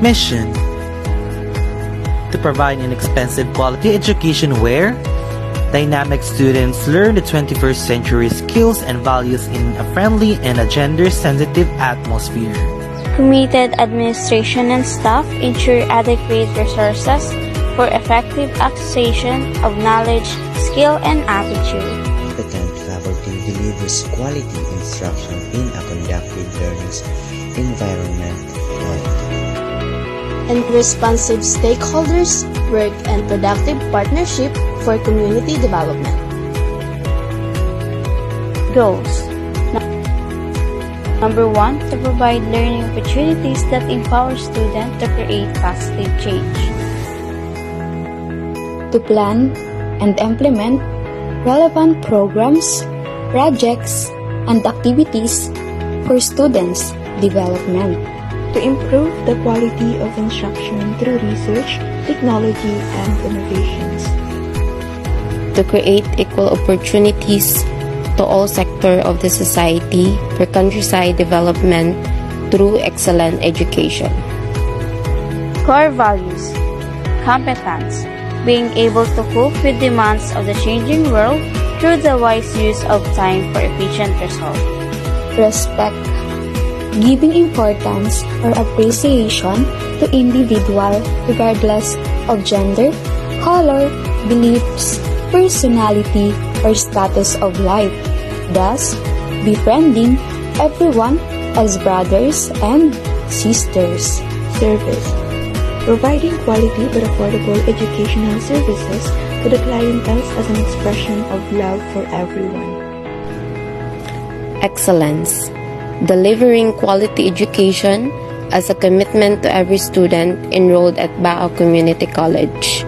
mission to provide an inexpensive quality education where dynamic students learn the 21st century skills and values in a friendly and a gender-sensitive atmosphere. Committed administration and staff ensure adequate resources for effective acquisition of knowledge, skill, and attitude. Competent faculty delivers quality instruction in a conducive learning environment. And responsive stakeholders work and productive partnership for community development. Goals. Number 1, to provide learning opportunities that empower students to create positive change. To plan and implement relevant programs, projects, and activities for students' development. To improve the quality of instruction through research, technology, and innovations. To create equal opportunities to all sectors of the society for countryside development through excellent education. Core values. Competence. Being able to cope with demands of the changing world through the wise use of time for efficient result. Respect. Giving importance or appreciation to individual regardless of gender, color, beliefs, personality, or status of life. Thus, befriending everyone as brothers and sisters. Service. Providing quality but affordable educational services to the clientele as an expression of love for everyone. Excellence. Delivering quality education as a commitment to every student enrolled at Bao Community College.